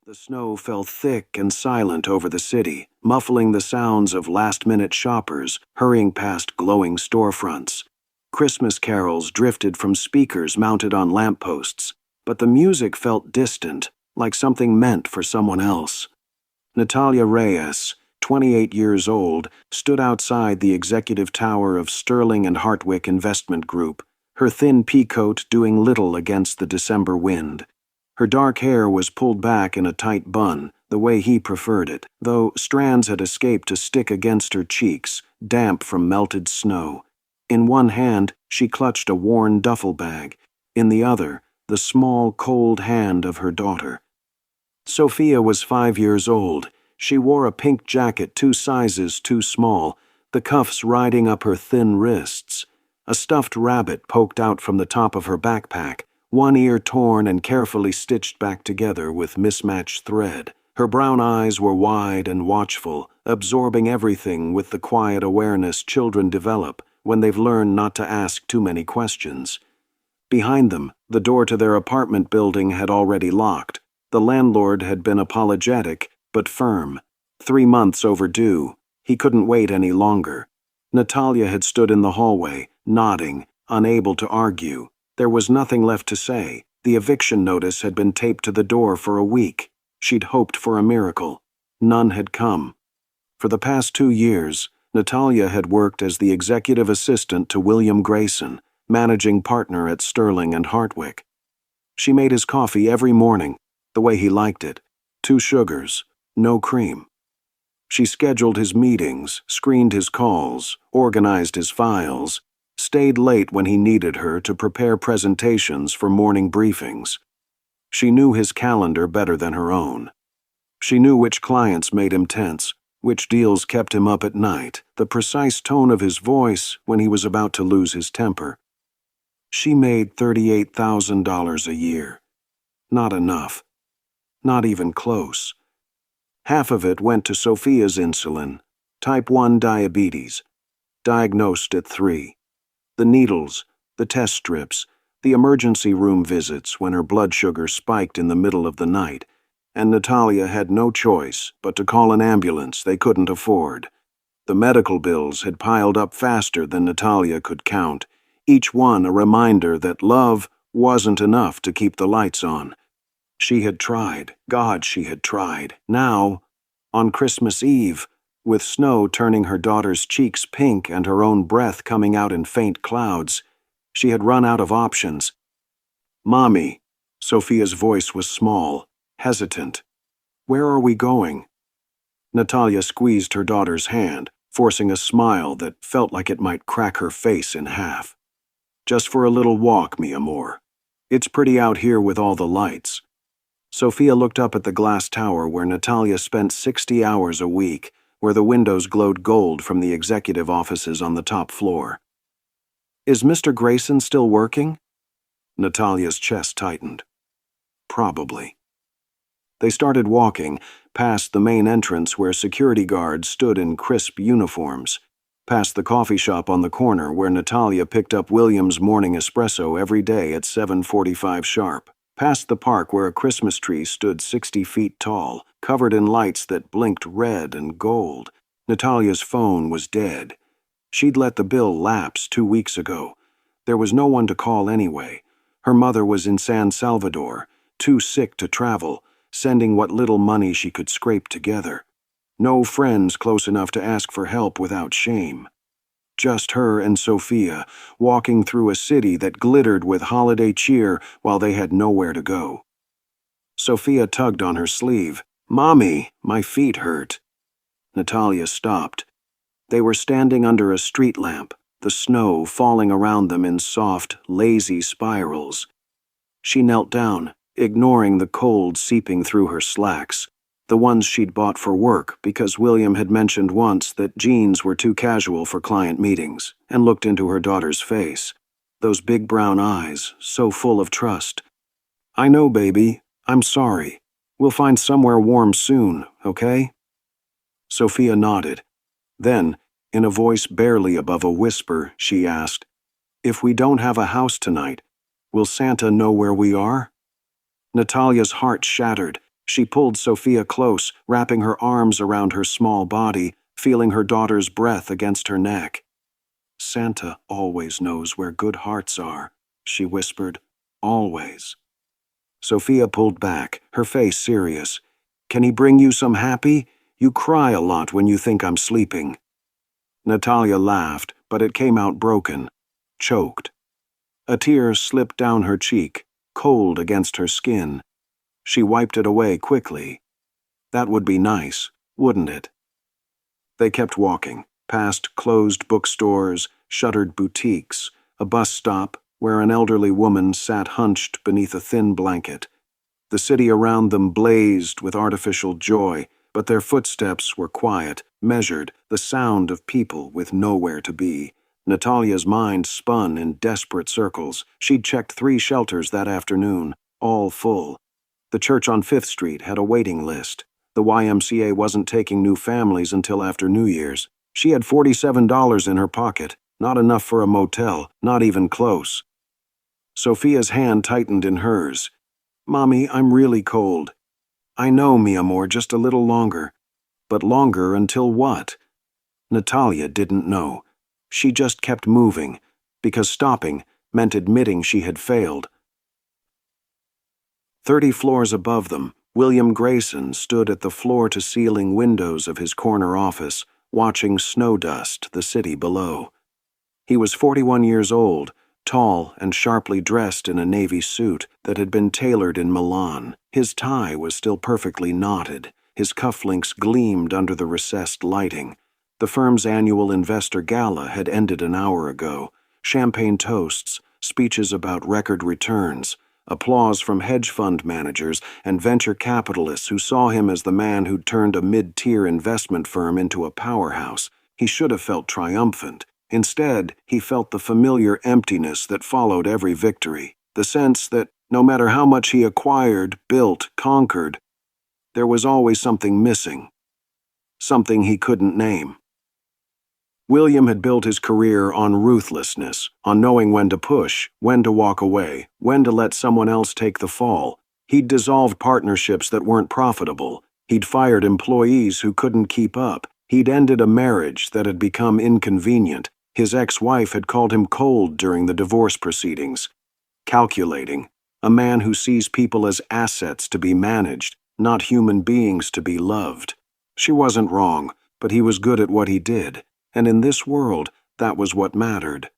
The snow fell thick and silent over the city, muffling the sounds of last-minute shoppers hurrying past glowing storefronts. Christmas carols drifted from speakers mounted on lampposts, but the music felt distant, like something meant for someone else. Natalia Reyes, 28 years old, stood outside the executive tower of Sterling and Hartwick Investment Group, her thin peacoat doing little against the December wind. Her dark hair was pulled back in a tight bun, the way he preferred it, though strands had escaped to stick against her cheeks, damp from melted snow. In one hand, she clutched a worn duffel bag. In the other, the small, cold hand of her daughter. Sophia was 5 years old. She wore a pink jacket 2 sizes too small, the cuffs riding up her thin wrists. A stuffed rabbit poked out from the top of her backpack, one ear torn and carefully stitched back together with mismatched thread. Her brown eyes were wide and watchful, absorbing everything with the quiet awareness children develop when they've learned not to ask too many questions. Behind them, the door to their apartment building had already locked. The landlord had been apologetic, but firm. 3 months overdue. He couldn't wait any longer. Natalia had stood in the hallway, nodding, unable to argue. There was nothing left to say. The eviction notice had been taped to the door for a week. She'd hoped for a miracle. None had come. For the past 2 years, Natalia had worked as the executive assistant to William Grayson, managing partner at Sterling and Hartwick. She made his coffee every morning, the way he liked it. 2 sugars, no cream. She scheduled his meetings, screened his calls, organized his files, stayed late when he needed her to prepare presentations for morning briefings. She knew his calendar better than her own. She knew which clients made him tense, which deals kept him up at night, the precise tone of his voice when he was about to lose his temper. She made $38,000 a year. Not enough. Not even close. Half of it went to Sophia's insulin, type 1 diabetes, diagnosed at 3. The needles, the test strips, the emergency room visits when her blood sugar spiked in the middle of the night, and Natalia had no choice but to call an ambulance they couldn't afford. The medical bills had piled up faster than Natalia could count, each one a reminder that love wasn't enough to keep the lights on. She had tried. God, she had tried. Now, on Christmas Eve, with snow turning her daughter's cheeks pink and her own breath coming out in faint clouds, she had run out of options. "Mommy," Sophia's voice was small, hesitant. "Where are we going?" Natalia squeezed her daughter's hand, forcing a smile that felt like it might crack her face in half. "Just for a little walk, mi amor. It's pretty out here with all the lights." Sophia looked up at the glass tower where Natalia spent 60 hours a week, where the windows glowed gold from the executive offices on the top floor. "Is Mr. Grayson still working?" Natalia's chest tightened. Probably. They started walking, past the main entrance where security guards stood in crisp uniforms, past the coffee shop on the corner where Natalia picked up William's morning espresso every day at 7:45 sharp, past the park where a Christmas tree stood 60 feet tall, covered in lights that blinked red and gold. Natalia's phone was dead. She'd let the bill lapse 2 weeks ago. There was no one to call anyway. Her mother was in San Salvador, too sick to travel, sending what little money she could scrape together. No friends close enough to ask for help without shame. Just her and Sophia, walking through a city that glittered with holiday cheer while they had nowhere to go. Sophia tugged on her sleeve. "Mommy, my feet hurt." Natalia stopped. They were standing under a street lamp, the snow falling around them in soft, lazy spirals. She knelt down, ignoring the cold seeping through her slacks, the ones she'd bought for work because William had mentioned once that jeans were too casual for client meetings, and looked into her daughter's face. Those big brown eyes, so full of trust. "I know, baby. I'm sorry. We'll find somewhere warm soon, okay?" Sophia nodded. Then, in a voice barely above a whisper, she asked, "If we don't have a house tonight, will Santa know where we are?" Natalia's heart shattered. She pulled Sophia close, wrapping her arms around her small body, feeling her daughter's breath against her neck. "Santa always knows where good hearts are," she whispered. "Always." Sophia pulled back, her face serious. "Can he bring you some happy? You cry a lot when you think I'm sleeping." Natalia laughed, but it came out broken, choked. A tear slipped down her cheek, cold against her skin. She wiped it away quickly. That would be nice, wouldn't it? They kept walking, past closed bookstores, shuttered boutiques, a bus stop where an elderly woman sat hunched beneath a thin blanket. The city around them blazed with artificial joy, but their footsteps were quiet, measured, the sound of people with nowhere to be. Natalia's mind spun in desperate circles. She'd checked 3 shelters that afternoon, all full. The church on 5th Street had a waiting list. The YMCA wasn't taking new families until after New Year's. She had $47 in her pocket, not enough for a motel, not even close. Sophia's hand tightened in hers. "Mommy, I'm really cold." "I know, mi amor, just a little longer." But longer until what? Natalia didn't know. She just kept moving, because stopping meant admitting she had failed. 30 floors above them, William Grayson stood at the floor-to-ceiling windows of his corner office, watching snow dust the city below. He was 41 years old, tall and sharply dressed in a navy suit that had been tailored in Milan. His tie was still perfectly knotted. His cufflinks gleamed under the recessed lighting. The firm's annual investor gala had ended an hour ago. Champagne toasts, speeches about record returns, applause from hedge fund managers and venture capitalists who saw him as the man who'd turned a mid-tier investment firm into a powerhouse. He should have felt triumphant. Instead, he felt the familiar emptiness that followed every victory, the sense that no matter how much he acquired, built, conquered, there was always something missing, something he couldn't name. William had built his career on ruthlessness, on knowing when to push, when to walk away, when to let someone else take the fall. He'd dissolved partnerships that weren't profitable. He'd fired employees who couldn't keep up. He'd ended a marriage that had become inconvenient. His ex-wife had called him cold during the divorce proceedings. Calculating, a man who sees people as assets to be managed, not human beings to be loved. She wasn't wrong, but he was good at what he did. And in this world, that was what mattered.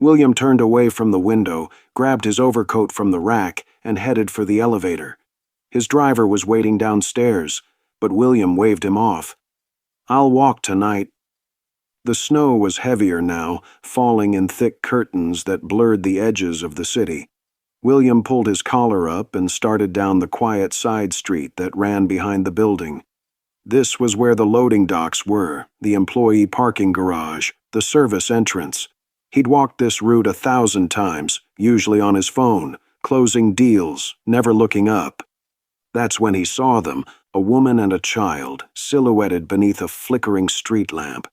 William turned away from the window, grabbed his overcoat from the rack, and headed for the elevator. His driver was waiting downstairs, but William waved him off. "I'll walk tonight." The snow was heavier now, falling in thick curtains that blurred the edges of the city. William pulled his collar up and started down the quiet side street that ran behind the building. This was where the loading docks were, the employee parking garage, the service entrance. He'd walked this route 1,000 times, usually on his phone, closing deals, never looking up. That's when he saw them, a woman and a child, silhouetted beneath a flickering street lamp.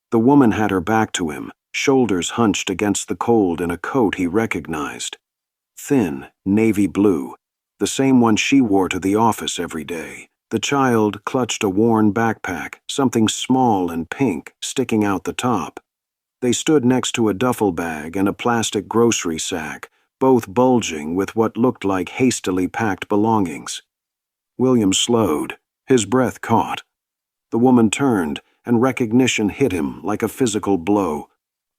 The woman had her back to him, shoulders hunched against the cold in a coat he recognized. Thin, navy blue, the same one she wore to the office every day. The child clutched a worn backpack, something small and pink, sticking out the top. They stood next to a duffel bag and a plastic grocery sack, both bulging with what looked like hastily packed belongings. William slowed, his breath caught. The woman turned, and recognition hit him like a physical blow.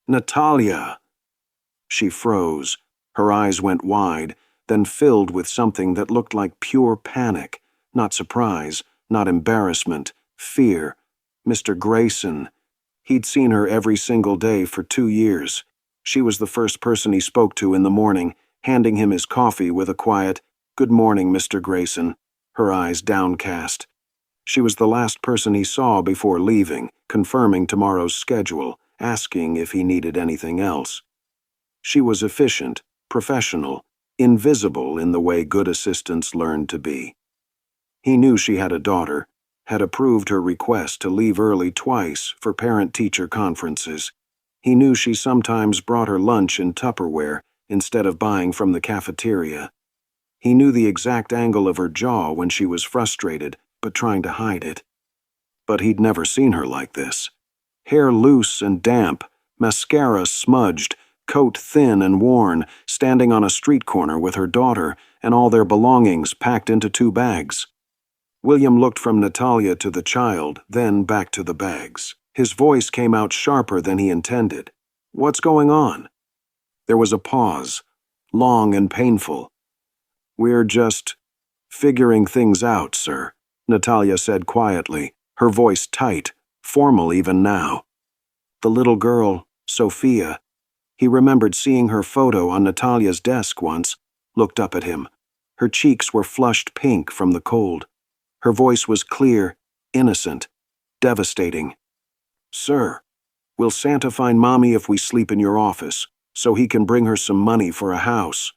"Natalia!" She froze. Her eyes went wide, then filled with something that looked like pure panic. Not surprise, not embarrassment, fear. Mr. Grayson. He'd seen her every single day for 2 years. She was the first person he spoke to in the morning, handing him his coffee with a quiet, "Good morning, Mr. Grayson," her eyes downcast. She was the last person he saw before leaving, confirming tomorrow's schedule, asking if he needed anything else. She was efficient, professional, invisible in the way good assistants learned to be. He knew she had a daughter, had approved her request to leave early twice for parent-teacher conferences. He knew she sometimes brought her lunch in Tupperware instead of buying from the cafeteria. He knew the exact angle of her jaw when she was frustrated, but trying to hide it. But he'd never seen her like this. Hair loose and damp, mascara smudged, coat thin and worn, standing on a street corner with her daughter and all their belongings packed into 2 bags. William looked from Natalia to the child, then back to the bags. His voice came out sharper than he intended. "What's going on?" There was a pause, long and painful. "We're just figuring things out, sir," Natalia said quietly, her voice tight, formal even now. The little girl, Sophia, he remembered seeing her photo on Natalia's desk once, looked up at him. Her cheeks were flushed pink from the cold. Her voice was clear, innocent, devastating. "Sir, will Santa find Mommy if we sleep in your office, so he can bring her some money for a house?"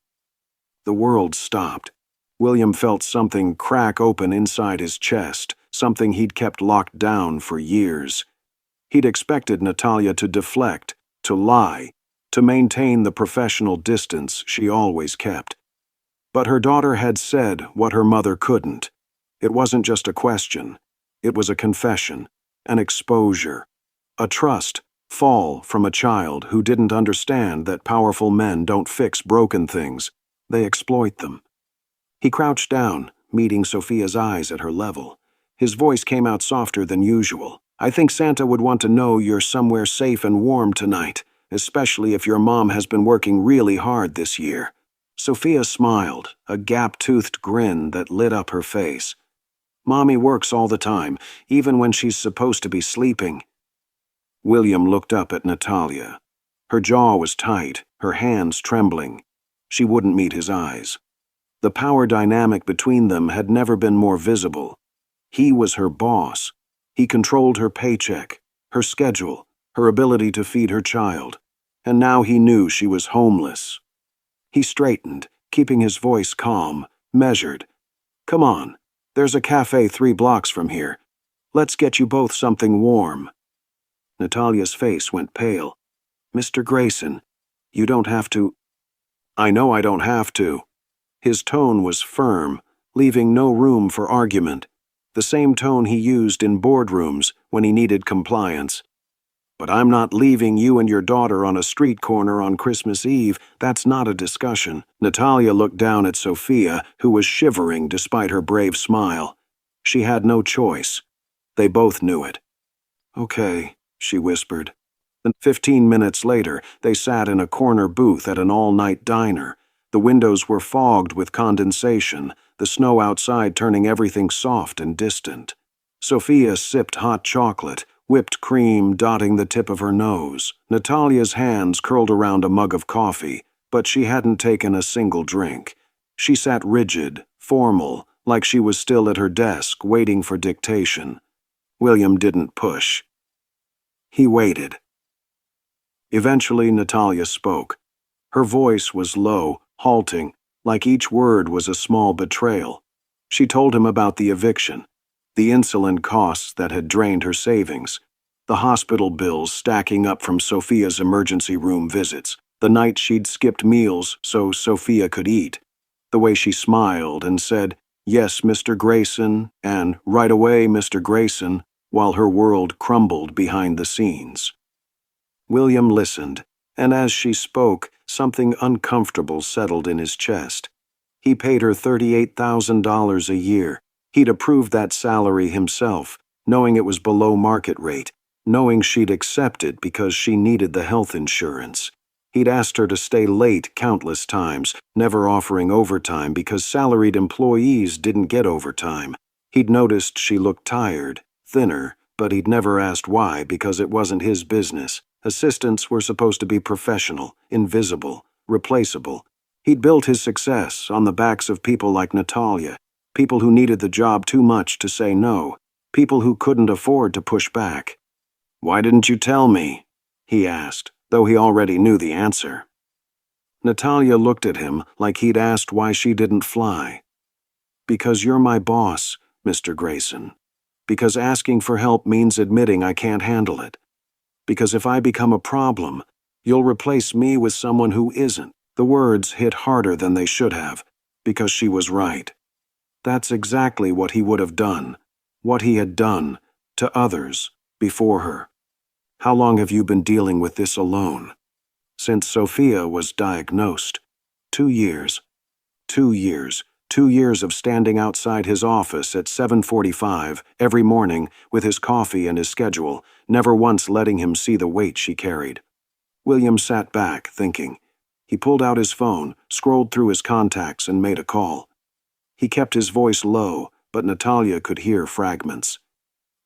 The world stopped. William felt something crack open inside his chest, something he'd kept locked down for years. He'd expected Natalia to deflect, to lie, to maintain the professional distance she always kept. But her daughter had said what her mother couldn't. It wasn't just a question. It was a confession, an exposure, a trust fall from a child who didn't understand that powerful men don't fix broken things. They exploit them. He crouched down, meeting Sophia's eyes at her level. His voice came out softer than usual. "I think Santa would want to know you're somewhere safe and warm tonight, especially if your mom has been working really hard this year." Sophia smiled, a gap-toothed grin that lit up her face. "Mommy works all the time, even when she's supposed to be sleeping." William looked up at Natalia. Her jaw was tight, her hands trembling. She wouldn't meet his eyes. The power dynamic between them had never been more visible. He was her boss. He controlled her paycheck, her schedule, her ability to feed her child. And now he knew she was homeless. He straightened, keeping his voice calm, measured. "Come on, there's a cafe 3 blocks from here. Let's get you both something warm." Natalia's face went pale. "Mr. Grayson, you don't have to—" "I know I don't have to." His tone was firm, leaving no room for argument, the same tone he used in boardrooms when he needed compliance. "But I'm not leaving you and your daughter on a street corner on Christmas Eve. That's not a discussion." Natalia looked down at Sophia, who was shivering despite her brave smile. She had no choice. They both knew it. "Okay," she whispered. Then 15 minutes later, they sat in a corner booth at an all-night diner. The windows were fogged with condensation, the snow outside turning everything soft and distant. Sophia sipped hot chocolate, whipped cream dotting the tip of her nose. Natalia's hands curled around a mug of coffee, but she hadn't taken a single drink. She sat rigid, formal, like she was still at her desk, waiting for dictation. William didn't push. He waited. Eventually, Natalia spoke. Her voice was low, halting, like each word was a small betrayal. She told him about the eviction, the insulin costs that had drained her savings, the hospital bills stacking up from Sophia's emergency room visits, the night she'd skipped meals so Sophia could eat, the way she smiled and said, "Yes, Mr. Grayson," and "Right away, Mr. Grayson," while her world crumbled behind the scenes. William listened, and as she spoke, something uncomfortable settled in his chest. He paid her $38,000 a year. He'd approved that salary himself, knowing it was below market rate, knowing she'd accept it because she needed the health insurance. He'd asked her to stay late countless times, never offering overtime because salaried employees didn't get overtime. He'd noticed she looked tired, thinner, but he'd never asked why because it wasn't his business. Assistants were supposed to be professional, invisible, replaceable. He'd built his success on the backs of people like Natalia, people who needed the job too much to say no, people who couldn't afford to push back. "Why didn't you tell me?" he asked, though he already knew the answer. Natalia looked at him like he'd asked why she didn't fly. "Because you're my boss, Mr. Grayson. Because asking for help means admitting I can't handle it. Because if I become a problem, you'll replace me with someone who isn't." The words hit harder than they should have. because she was right. That's exactly what he would have done, what he had done to others before her. How long have you been dealing with this alone? Since Sophia was diagnosed. 2 years. 2 years. 2 years of standing outside his office at 7:45 every morning with his coffee and his schedule, never once letting him see the weight she carried. William sat back, thinking. He pulled out his phone, scrolled through his contacts, and made a call. He kept his voice low, but Natalia could hear fragments.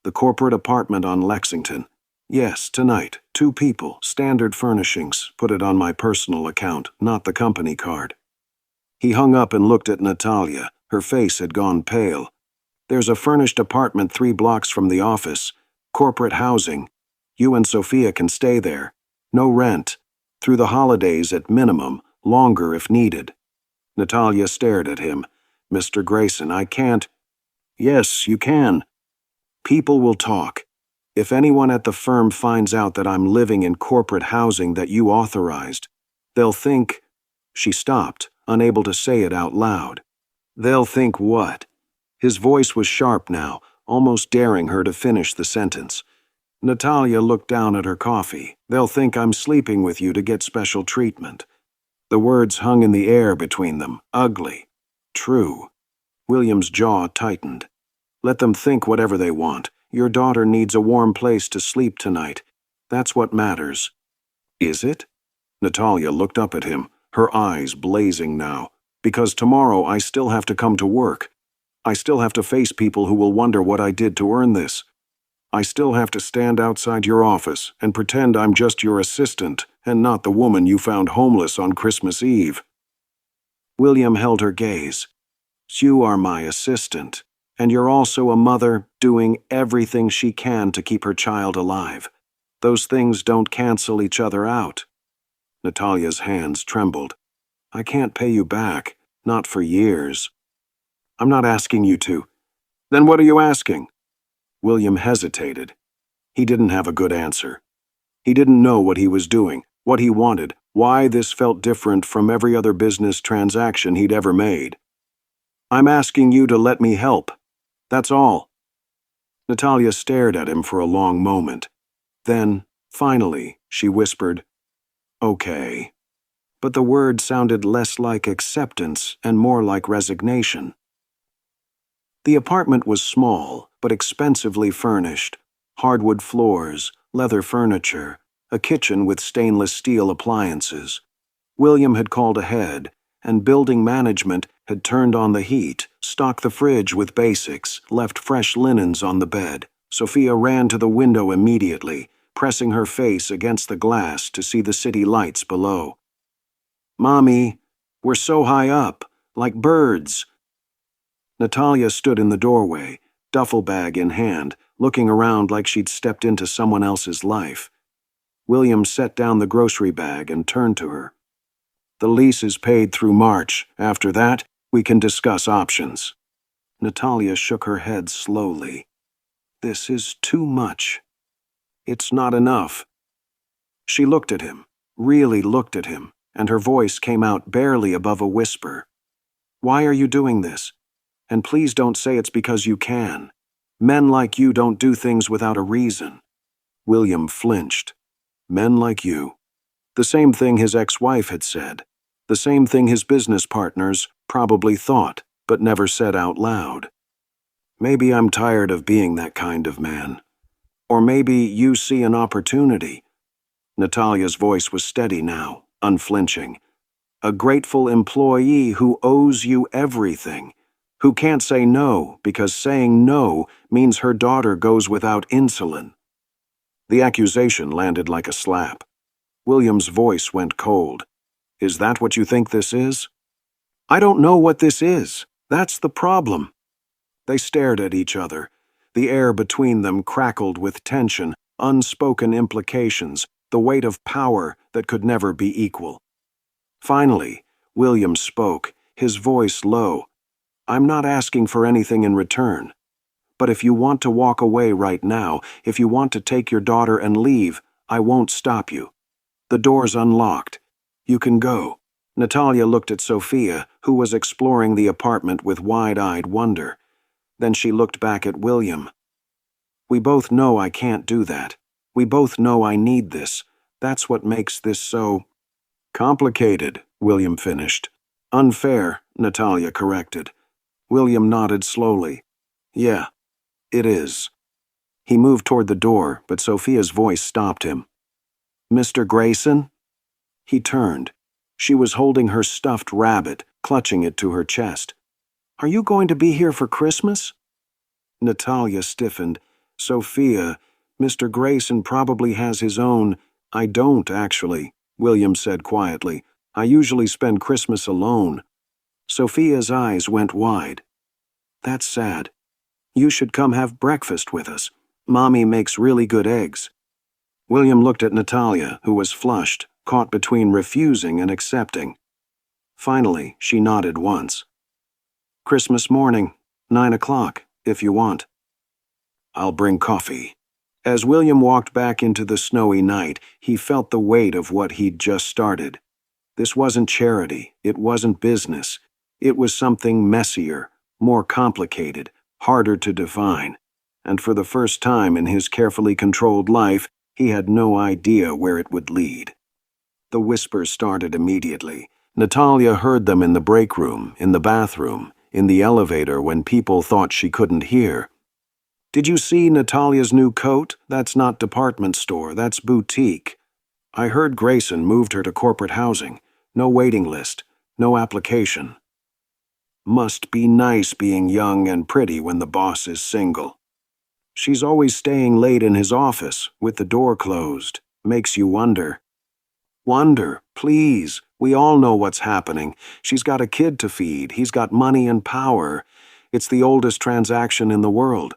The corporate apartment on Lexington. Yes, tonight. 2 people, standard furnishings. Put it on my personal account, not the company card. He hung up and looked at Natalia. Her face had gone pale. There's a furnished apartment 3 blocks from the office. Corporate housing. You and Sophia can stay there. No rent. Through the holidays at minimum, longer if needed. Natalia stared at him. Mr. Grayson, I can't. Yes, you can. People will talk. If anyone at the firm finds out that I'm living in corporate housing that you authorized, they'll think. She stopped, unable to say it out loud. They'll think what? His voice was sharp now, almost daring her to finish the sentence. Natalia looked down at her coffee. They'll think I'm sleeping with you to get special treatment. The words hung in the air between them, ugly. True. William's jaw tightened. Let them think whatever they want. Your daughter needs a warm place to sleep tonight. That's what matters. Is it? Natalia looked up at him, her eyes blazing now. Because tomorrow I still have to come to work. I still have to face people who will wonder what I did to earn this. I still have to stand outside your office and pretend I'm just your assistant and not the woman you found homeless on Christmas Eve. William held her gaze. You are my assistant, and you're also a mother doing everything she can to keep her child alive. Those things don't cancel each other out. Natalia's hands trembled. I can't pay you back, not for years. I'm not asking you to. Then what are you asking? William hesitated. He didn't have a good answer. He didn't know what he was doing, what he wanted, why this felt different from every other business transaction he'd ever made. I'm asking you to let me help. That's all. Natalia stared at him for a long moment. Then, finally, she whispered, Okay. But the word sounded less like acceptance and more like resignation. The apartment was small, but expensively furnished. Hardwood floors, leather furniture, a kitchen with stainless steel appliances. William had called ahead, and building management had turned on the heat, stocked the fridge with basics, left fresh linens on the bed. Sophia ran to the window immediately, pressing her face against the glass to see the city lights below. Mommy, we're so high up, like birds. Natalia stood in the doorway, duffel bag in hand, looking around like she'd stepped into someone else's life. William set down the grocery bag and turned to her. The lease is paid through March. After that, we can discuss options. Natalia shook her head slowly. This is too much. It's not enough. She looked at him, really looked at him, and her voice came out barely above a whisper. Why are you doing this? And please don't say it's because you can. Men like you don't do things without a reason. William flinched. Men like you. The same thing his ex-wife had said. The same thing his business partners probably thought, but never said out loud. Maybe I'm tired of being that kind of man. Or maybe you see an opportunity. Natalia's voice was steady now, unflinching. A grateful employee who owes you everything, who can't say no because saying no means her daughter goes without insulin. The accusation landed like a slap. William's voice went cold. Is that what you think this is? I don't know what this is. That's the problem. They stared at each other. The air between them crackled with tension, unspoken implications, the weight of power that could never be equal. Finally, William spoke, his voice low. I'm not asking for anything in return. But if you want to walk away right now, if you want to take your daughter and leave, I won't stop you. The door's unlocked. You can go. Natalia looked at Sophia, who was exploring the apartment with wide-eyed wonder. Then she looked back at William. "We both know I can't do that. We both know I need this. That's what makes this so complicated," William finished. "Unfair," Natalia corrected. William nodded slowly. "Yeah, it is." He moved toward the door, but Sophia's voice stopped him. "Mr. Grayson?" He turned. She was holding her stuffed rabbit, clutching it to her chest. "Are you going to be here for Christmas?" Natalia stiffened. "Sophia, Mr. Grayson probably has his own—" "I don't, actually," William said quietly. "I usually spend Christmas alone." Sophia's eyes went wide. "That's sad. You should come have breakfast with us. Mommy makes really good eggs." William looked at Natalia, who was flushed, caught between refusing and accepting. Finally, she nodded once. "Christmas morning, 9 o'clock, if you want." "I'll bring coffee." As William walked back into the snowy night, he felt the weight of what he'd just started. This wasn't charity, it wasn't business. It was something messier, more complicated, harder to define. And for the first time in his carefully controlled life, he had no idea where it would lead. The whispers started immediately. Natalia heard them in the break room, in the bathroom, in the elevator when people thought she couldn't hear. "Did you see Natalia's new coat? That's not department store, that's boutique. I heard Grayson moved her to corporate housing. No waiting list, no application." Must be nice being young and pretty when the boss is single. "She's always staying late in his office, with the door closed. Makes you wonder." "Wonder, please. We all know what's happening. She's got a kid to feed. He's got money and power. It's the oldest transaction in the world."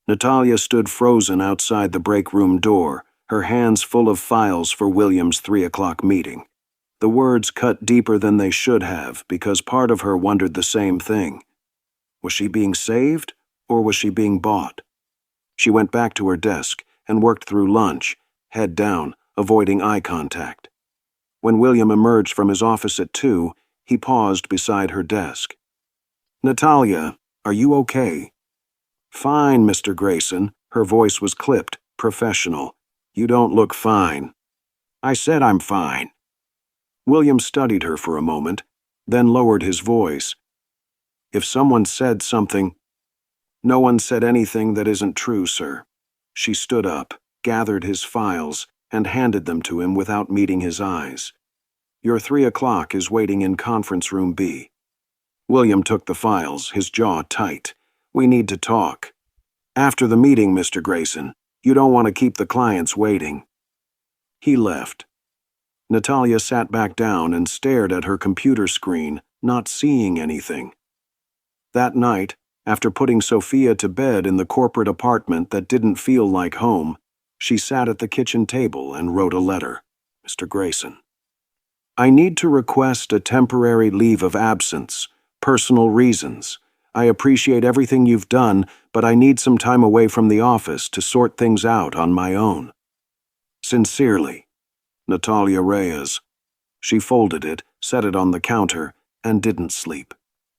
Natalia stood frozen outside the break room door, her hands full of files for William's 3 o'clock meeting. The words cut deeper than they should have because part of her wondered the same thing. Was she being saved, or was she being bought? She went back to her desk and worked through lunch, head down, avoiding eye contact. When William emerged from his office at 2, he paused beside her desk. "Natalia, are you okay?" "Fine, Mr. Grayson." Her voice was clipped, professional. "You don't look fine." "I said I'm fine." William studied her for a moment, then lowered his voice. "If someone said something—" "No one said anything that isn't true, sir." She stood up, gathered his files, and handed them to him without meeting his eyes. "Your 3 o'clock is waiting in conference room B." William took the files, his jaw tight. "We need to talk." "After the meeting, Mr. Grayson. You don't want to keep the clients waiting." He left. Natalia sat back down and stared at her computer screen, not seeing anything. That night, after putting Sophia to bed in the corporate apartment that didn't feel like home, she sat at the kitchen table and wrote a letter. "Mr. Grayson, I need to request a temporary leave of absence, personal reasons. I appreciate everything you've done, but I need some time away from the office to sort things out on my own. Sincerely, Natalia Reyes." She folded it, set it on the counter, and didn't sleep.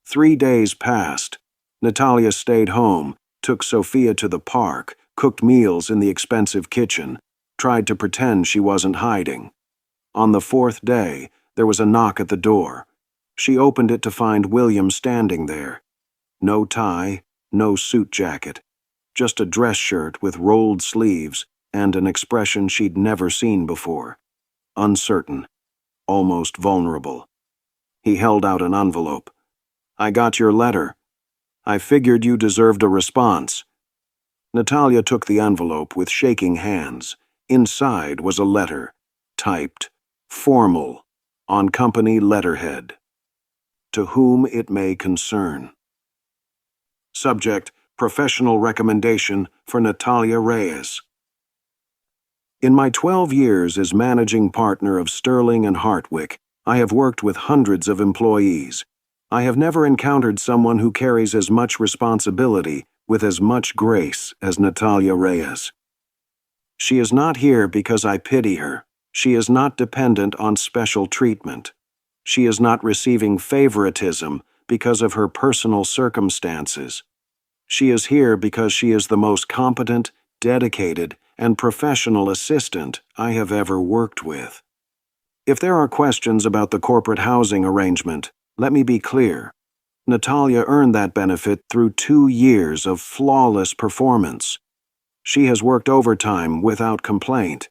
3 days passed. Natalia stayed home, took Sophia to the park, cooked meals in the expensive kitchen, tried to pretend she wasn't hiding. On the 4th day, there was a knock at the door. She opened it to find William standing there. No tie, no suit jacket, just a dress shirt with rolled sleeves and an expression she'd never seen before. Uncertain, almost vulnerable. He held out an envelope. "I got your letter. I figured you deserved a response." Natalia took the envelope with shaking hands. Inside was a letter, typed, formal, on company letterhead. "To whom it may concern." Subject: Professional recommendation for Natalia Reyes. In my 12 years as managing partner of Sterling and Hartwick, I have worked with hundreds of employees. I have never encountered someone who carries as much responsibility with as much grace as Natalia Reyes. She is not here because I pity her. She is not dependent on special treatment. She is not receiving favoritism because of her personal circumstances. She is here because she is the most competent, dedicated, and professional assistant I have ever worked with. If there are questions about the corporate housing arrangement, let me be clear. Natalia earned that benefit through 2 years of flawless performance. She has worked overtime without complaint.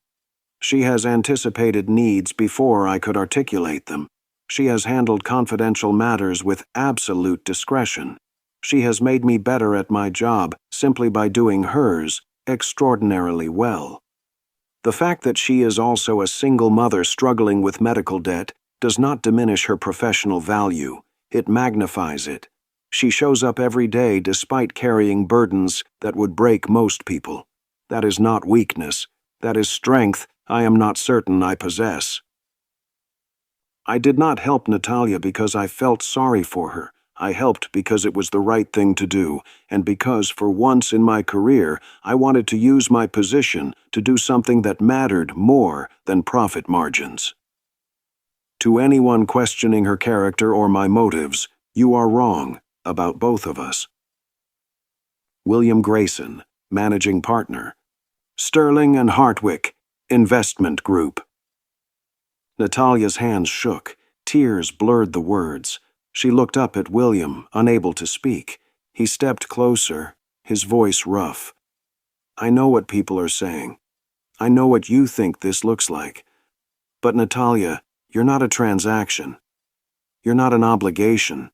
She has anticipated needs before I could articulate them. She has handled confidential matters with absolute discretion. She has made me better at my job simply by doing hers extraordinarily well. The fact that she is also a single mother struggling with medical debt does not diminish her professional value. It magnifies it. She shows up every day despite carrying burdens that would break most people. That is not weakness. That is strength I am not certain I possess. I did not help Natalia because I felt sorry for her. I helped because it was the right thing to do, and because, for once in my career, I wanted to use my position to do something that mattered more than profit margins. To anyone questioning her character or my motives, you are wrong about both of us. William Grayson, Managing Partner. Sterling and Hartwick, Investment Group. Natalia's hands shook. Tears blurred the words. She looked up at William, unable to speak. He stepped closer, his voice rough. I know what people are saying. I know what you think this looks like. But Natalia, you're not a transaction. You're not an obligation.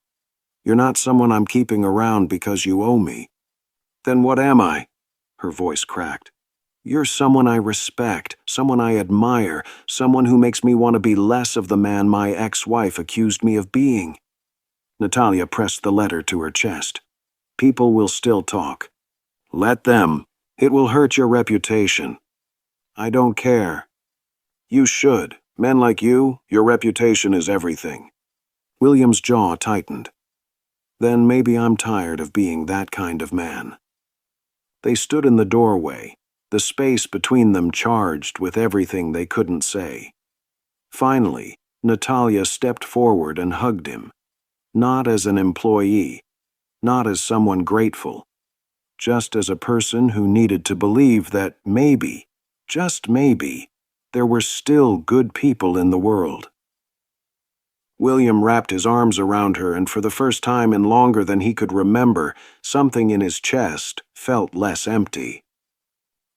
You're not someone I'm keeping around because you owe me. Then what am I? Her voice cracked. You're someone I respect, someone I admire, someone who makes me want to be less of the man my ex-wife accused me of being. Natalia pressed the letter to her chest. People will still talk. Let them. It will hurt your reputation. I don't care. You should. Men like you, your reputation is everything. William's jaw tightened. Then maybe I'm tired of being that kind of man. They stood in the doorway, the space between them charged with everything they couldn't say. Finally, Natalia stepped forward and hugged him. Not as an employee, not as someone grateful, just as a person who needed to believe that maybe, just maybe, there were still good people in the world. William wrapped his arms around her, and for the first time in longer than he could remember, something in his chest felt less empty.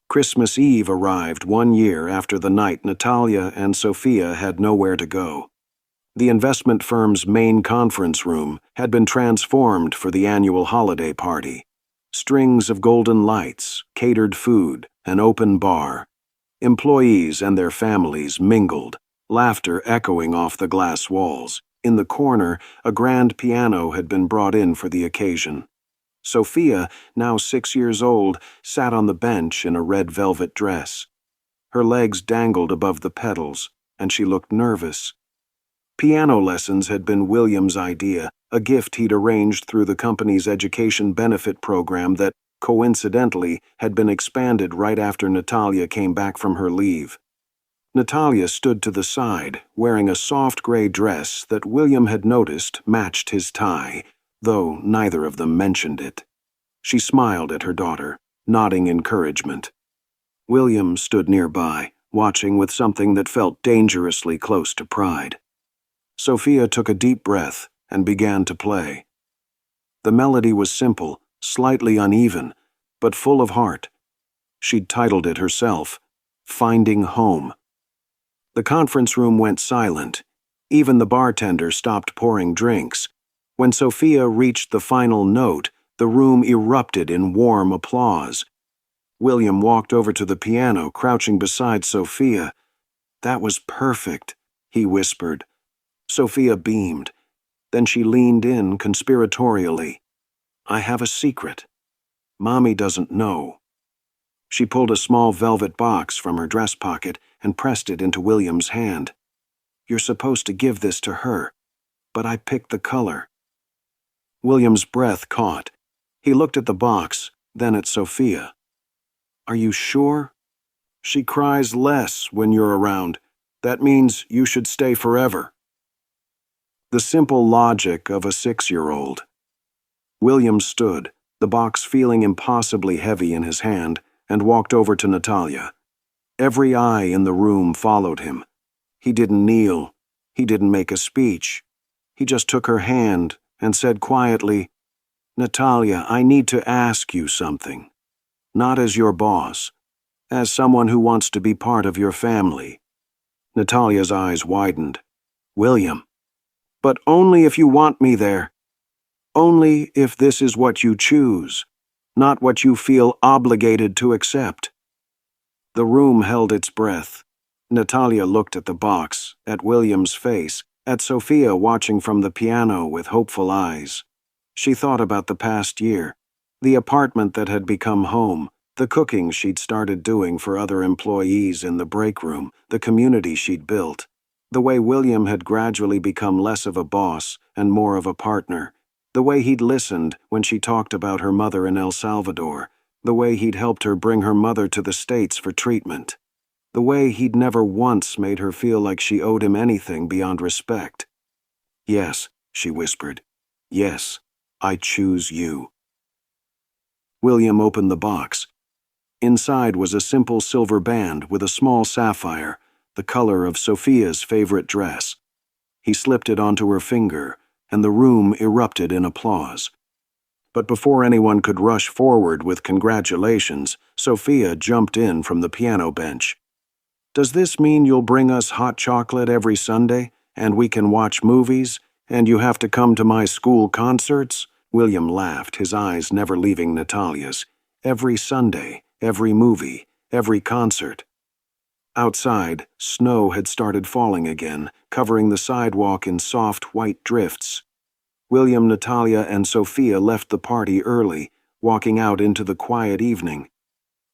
Christmas Eve arrived 1 year after the night Natalia and Sophia had nowhere to go. The investment firm's main conference room had been transformed for the annual holiday party. Strings of golden lights, catered food, an open bar. Employees and their families mingled, laughter echoing off the glass walls. In the corner, a grand piano had been brought in for the occasion. Sophia, now 6 years old, sat on the bench in a red velvet dress. Her legs dangled above the pedals, and she looked nervous. Piano lessons had been William's idea, a gift he'd arranged through the company's education benefit program that, coincidentally, had been expanded right after Natalia came back from her leave. Natalia stood to the side, wearing a soft gray dress that William had noticed matched his tie, though neither of them mentioned it. She smiled at her daughter, nodding encouragement. William stood nearby, watching with something that felt dangerously close to pride. Sophia took a deep breath and began to play. The melody was simple, slightly uneven, but full of heart. She'd titled it herself, Finding Home. The conference room went silent. Even the bartender stopped pouring drinks. When Sophia reached the final note, the room erupted in warm applause. William walked over to the piano, crouching beside Sophia. That was perfect, he whispered. Sophia beamed. Then she leaned in conspiratorially. I have a secret. Mommy doesn't know. She pulled a small velvet box from her dress pocket and pressed it into William's hand. You're supposed to give this to her, but I picked the color. William's breath caught. He looked at the box, then at Sophia. Are you sure? She cries less when you're around. That means you should stay forever. The simple logic of a 6-year-old. William stood, the box feeling impossibly heavy in his hand, and walked over to Natalia. Every eye in the room followed him. He didn't kneel. He didn't make a speech. He just took her hand and said quietly, "Natalia, I need to ask you something. Not as your boss, as someone who wants to be part of your family." Natalia's eyes widened. "William, but only if you want me there. Only if this is what you choose, not what you feel obligated to accept." The room held its breath. Natalia looked at the box, at William's face, at Sophia watching from the piano with hopeful eyes. She thought about the past year, the apartment that had become home, the cooking she'd started doing for other employees in the break room, the community she'd built, the way William had gradually become less of a boss and more of a partner, the way he'd listened when she talked about her mother in El Salvador, the way he'd helped her bring her mother to the States for treatment, the way he'd never once made her feel like she owed him anything beyond respect. "Yes," she whispered. "Yes, I choose you." William opened the box. Inside was a simple silver band with a small sapphire, the color of Sophia's favorite dress. He slipped it onto her finger, and the room erupted in applause. But before anyone could rush forward with congratulations, Sophia jumped in from the piano bench. "Does this mean you'll bring us hot chocolate every Sunday, and we can watch movies, and you have to come to my school concerts?" William laughed, his eyes never leaving Natalia's. "Every Sunday, every movie, every concert." Outside, snow had started falling again, covering the sidewalk in soft white drifts. William, Natalia, and Sophia left the party early, walking out into the quiet evening.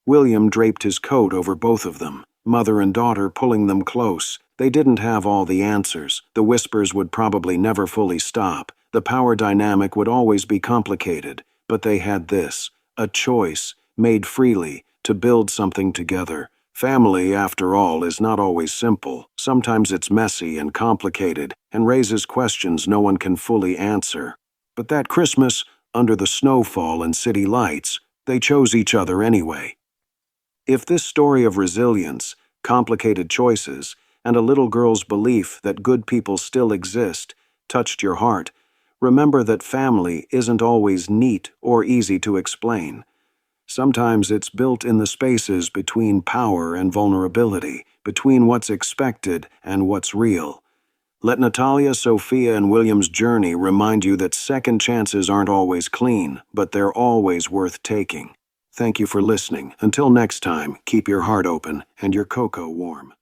William draped his coat over both of them, mother and daughter pulling them close. They didn't have all the answers. The whispers would probably never fully stop. The power dynamic would always be complicated. But they had this, a choice, made freely, to build something together. Family, after all, is not always simple. Sometimes it's messy and complicated and raises questions no one can fully answer. But that Christmas, under the snowfall and city lights, they chose each other anyway. If this story of resilience, complicated choices, and a little girl's belief that good people still exist touched your heart, remember that family isn't always neat or easy to explain. Sometimes it's built in the spaces between power and vulnerability, between what's expected and what's real. Let Natalia, Sophia, and William's journey remind you that second chances aren't always clean, but they're always worth taking. Thank you for listening. Until next time, keep your heart open and your cocoa warm.